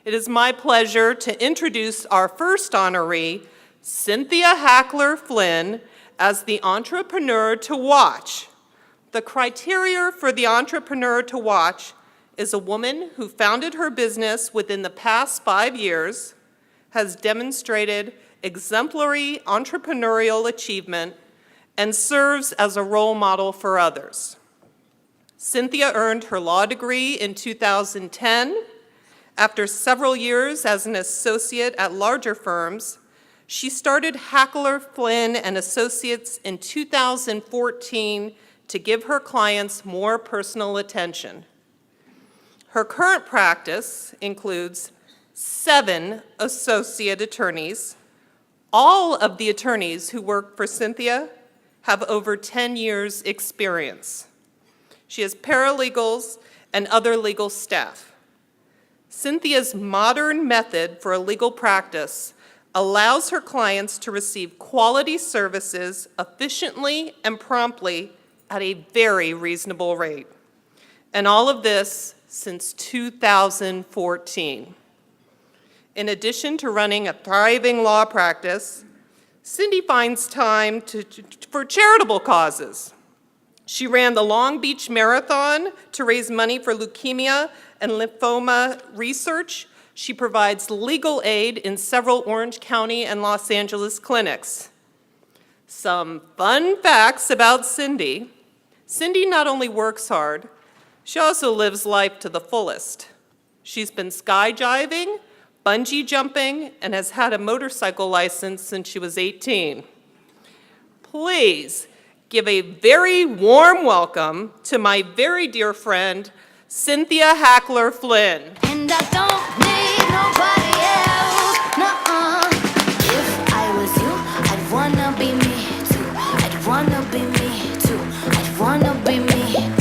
It is my pleasure to introduce our first honoree, Cynthia Hackler Flynn, as the entrepreneur to watch. The criteria for the entrepreneur to watch is a woman who founded her business within the past 5 years, has demonstrated exemplary entrepreneurial achievement, and serves as a role model for others. Cynthia earned her law degree in 2010. After several years as an associate at larger firms, she started Hackler Flynn and Associates in 2014 to give her clients more personal attention. Her current practice includes 7 associate attorneys. All of the attorneys who work for Cynthia have over 10 years' experience. She has paralegals and other legal staff. Cynthia's modern method for a legal practice allows her clients to receive quality services efficiently and promptly at a very reasonable rate. And all of this since 2014. In addition to running a thriving law practice, Cindy finds time for charitable causes. She ran the Long Beach Marathon to raise money for leukemia and lymphoma research. She provides legal aid in several Orange County and Los Angeles clinics. Some fun facts about Cindy. Cindy not only works hard, she also lives life to the fullest. She's been skydiving, bungee jumping, and has had a motorcycle license since she was 18. Please give a very warm welcome to my very dear friend, Cynthia Hackler Flynn. And I don't need nobody else, nuh-uh. If I was you, I'd wanna be me too. I'd wanna be me too. I'd wanna be me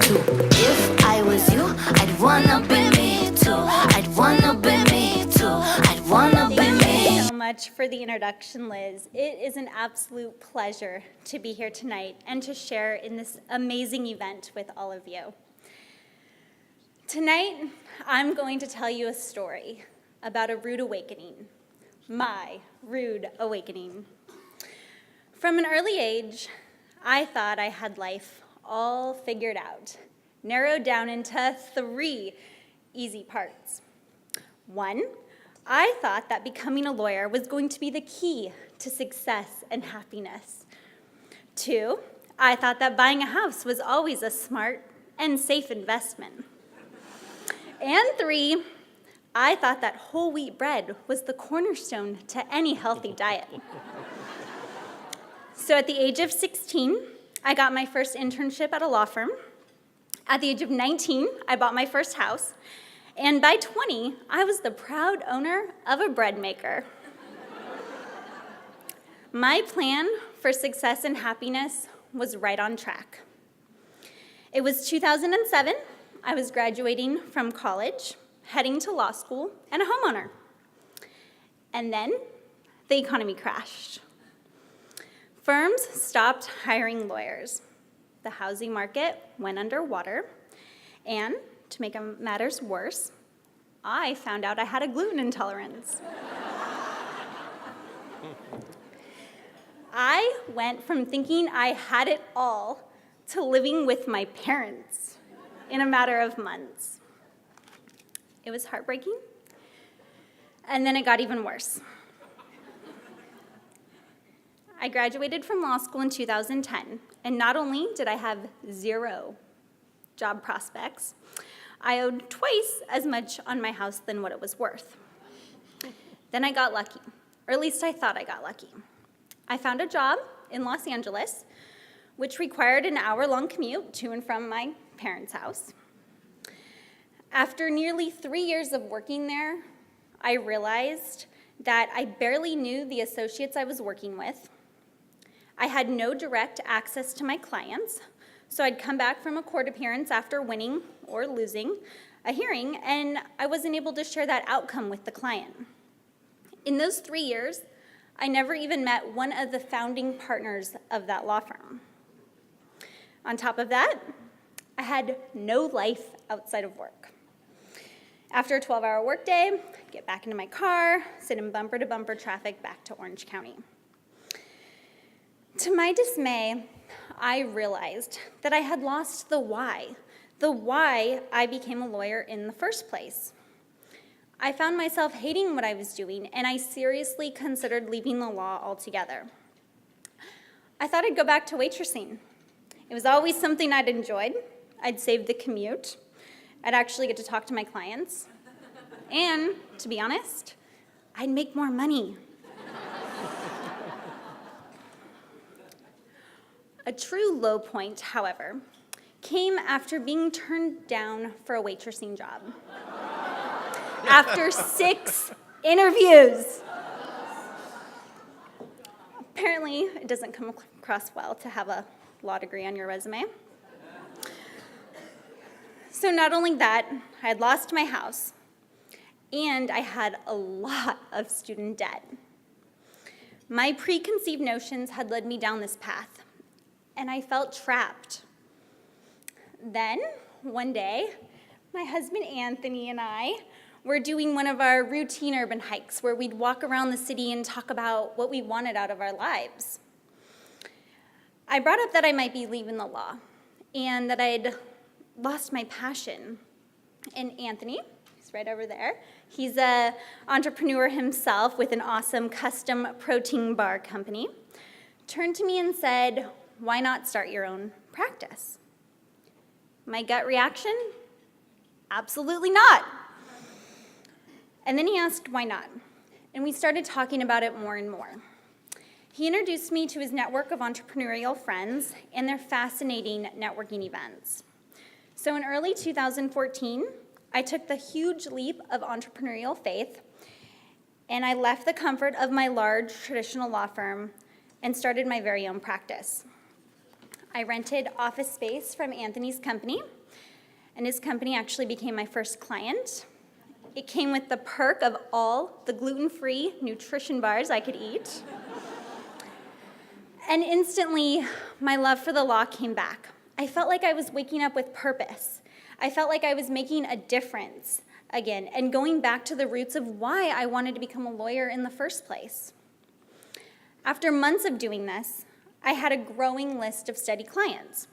too. If I was you, I'd wanna be me too. I'd wanna be me too. I'd wanna be me. Thank you so much for the introduction, Liz. It is an absolute pleasure to be here tonight and to share in this amazing event with all of you. Tonight, I'm going to tell you a story about a rude awakening, my rude awakening. From an early age, I thought I had life all figured out, narrowed down into 3 easy parts. 1, I thought that becoming a lawyer was going to be the key to success and happiness. 2, I thought that buying a house was always a smart and safe investment. And 3, I thought that whole wheat bread was the cornerstone to any healthy diet. So at the age of 16, I got my first internship at a law firm. At the age of 19, I bought my first house. And by 20, I was the proud owner of a bread maker. My plan for success and happiness was right on track. It was 2007. I was graduating from college, heading to law school, and a homeowner. And then the economy crashed. Firms stopped hiring lawyers. The housing market went underwater. And to make matters worse, I found out I had a gluten intolerance. I went from thinking I had it all to living with my parents in a matter of months. It was heartbreaking, and then it got even worse. I graduated from law school in 2010, and not only did I have 0 job prospects, I owed twice as much on my house than what it was worth. Then I got lucky, or at least I thought I got lucky. I found a job in Los Angeles, which required an hour-long commute to and from my parents' house. After nearly 3 years of working there, I realized that I barely knew the associates I was working with. I had no direct access to my clients, so I'd come back from a court appearance after winning or losing a hearing, and I wasn't able to share that outcome with the client. In those 3 years, I never even met one of the founding partners of that law firm. On top of that, I had no life outside of work. After a 12-hour workday, I'd get back into my car, sit in bumper-to-bumper traffic back to Orange County. To my dismay, I realized that I had lost the why I became a lawyer in the first place. I found myself hating what I was doing, and I seriously considered leaving the law altogether. I thought I'd go back to waitressing. It was always something I'd enjoyed. I'd save the commute. I'd actually get to talk to my clients. And, to be honest, I'd make more money. A true low point, however, came after being turned down for a waitressing job. After 6 interviews. Apparently, it doesn't come across well to have a law degree on your resume. So not only that, I had lost my house, and I had a lot of student debt. My preconceived notions had led me down this path, and I felt trapped. Then, one day, my husband Anthony and I were doing one of our routine urban hikes where we'd walk around the city and talk about what we wanted out of our lives. I brought up that I might be leaving the law and that I'd lost my passion. And Anthony, he's right over there, he's an entrepreneur himself with an awesome custom protein bar company, turned to me and said, "Why not start your own practice?" My gut reaction? Absolutely not. And then he asked, "Why not?" And we started talking about it more and more. He introduced me to his network of entrepreneurial friends and their fascinating networking events. So in early 2014, I took the huge leap of entrepreneurial faith, and I left the comfort of my large traditional law firm and started my very own practice. I rented office space from Anthony's company, and his company actually became my first client. It came with the perk of all the gluten-free nutrition bars I could eat. And instantly, my love for the law came back. I felt like I was waking up with purpose. I felt like I was making a difference again and going back to the roots of why I wanted to become a lawyer in the first place. After months of doing this, I had a growing list of steady clients.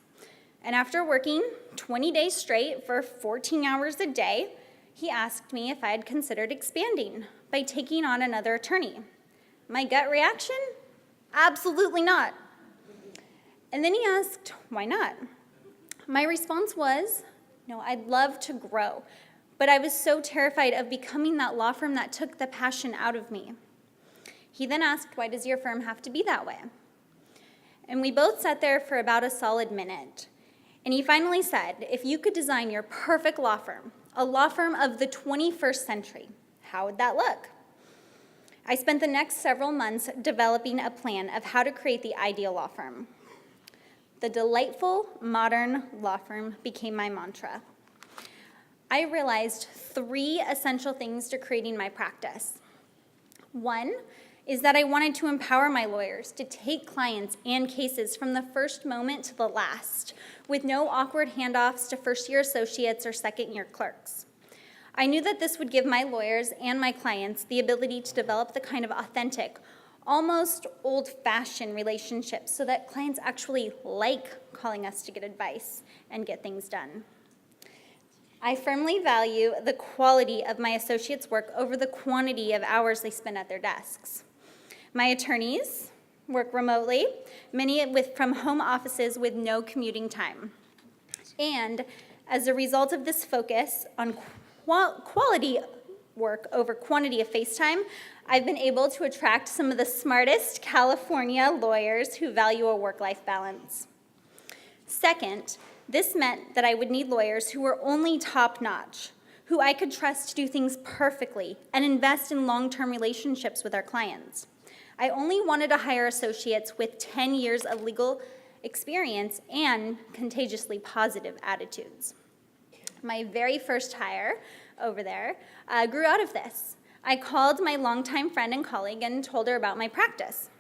And after working 20 days straight for 14 hours a day, he asked me if I had considered expanding by taking on another attorney. My gut reaction? Absolutely not. And then he asked, "Why not?" My response was, "No, I'd love to grow, but I was so terrified of becoming that law firm that took the passion out of me." He then asked, "Why does your firm have to be that way?" And we both sat there for about a solid minute. And he finally said, "If you could design your perfect law firm, a law firm of the 21st century, how would that look?" I spent the next several months developing a plan of how to create the ideal law firm. The delightful, modern law firm became my mantra. I realized 3 essential things to creating my practice. One is that I wanted to empower my lawyers to take clients and cases from the first moment to the last, with no awkward handoffs to first-year associates or second-year clerks. I knew that this would give my lawyers and my clients the ability to develop the kind of authentic, almost old-fashioned relationships so that clients actually like calling us to get advice and get things done. I firmly value the quality of my associates' work over the quantity of hours they spend at their desks. My attorneys work remotely, many from home offices with no commuting time. And as a result of this focus on quality work over quantity of face time, I've been able to attract some of the smartest California lawyers who value a work-life balance. Second, this meant that I would need lawyers who were only top-notch, who I could trust to do things perfectly and invest in long-term relationships with our clients. I only wanted to hire associates with 10 years of legal experience and contagiously positive attitudes. My very first hire over there grew out of this. I called my longtime friend and colleague and told her about my practice.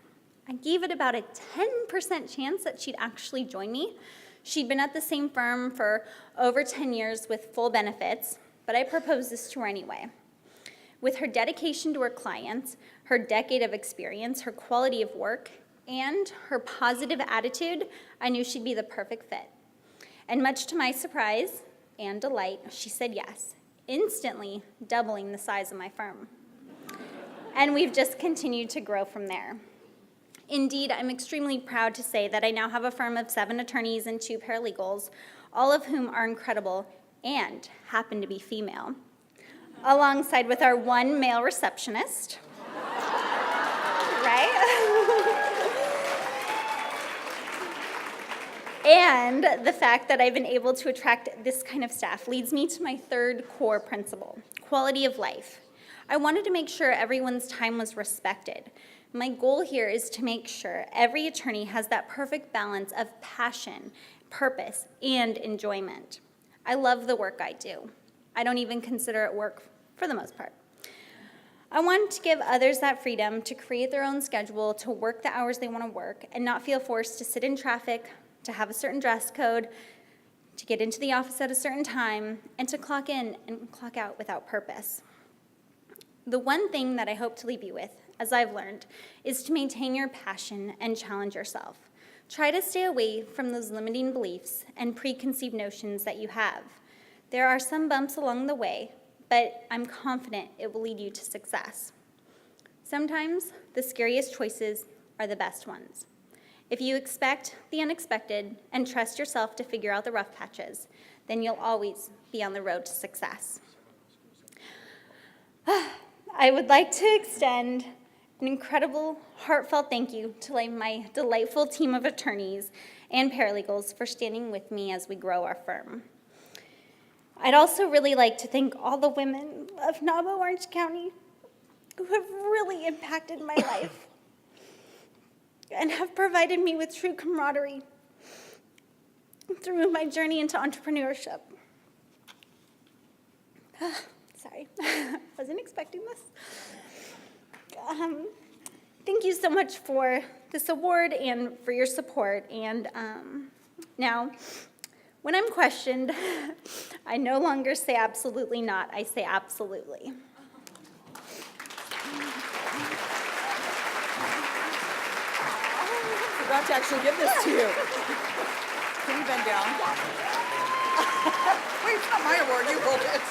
I gave it about a 10% chance that she'd actually join me. She'd been at the same firm for over 10 years with full benefits, but I propose this to her anyway. With her dedication to her clients, her decade of experience, her quality of work, and her positive attitude, I knew she'd be the perfect fit. And much to my surprise and delight, she said yes, instantly doubling the size of my firm. And we've just continued to grow from there. Indeed, I'm extremely proud to say that I now have a firm of 7 attorneys and 2 paralegals, all of whom are incredible and happen to be female, alongside with our 1 male receptionist, right? And the fact that I've been able to attract this kind of staff leads me to my 3rd core principle, quality of life. I wanted to make sure everyone's time was respected. My goal here is to make sure every attorney has that perfect balance of passion, purpose, and enjoyment. I love the work I do. I don't even consider it work for the most part. I want to give others that freedom to create their own schedule, to work the hours they want to work, and not feel forced to sit in traffic, to have a certain dress code, to get into the office at a certain time, and to clock in and clock out without purpose. The one thing that I hope to leave you with, as I've learned, is to maintain your passion and challenge yourself. Try to stay away from those limiting beliefs and preconceived notions that you have. There are some bumps along the way, but I'm confident it will lead you to success. Sometimes the scariest choices are the best ones. If you expect the unexpected and trust yourself to figure out the rough patches, then you'll always be on the road to success. I would like to extend an incredible, heartfelt thank you to my delightful team of attorneys and paralegals for standing with me as we grow our firm. I'd also really like to thank all the women of NAWBO Orange County who have really impacted my life and have provided me with true camaraderie through my journey into entrepreneurship. Sorry, wasn't expecting this. Thank you so much for this award and for your support. And now, when I'm questioned, I no longer say absolutely not, I say absolutely. I forgot to actually give this to you. Can you bend down? Wait, it's not my award, you hold it.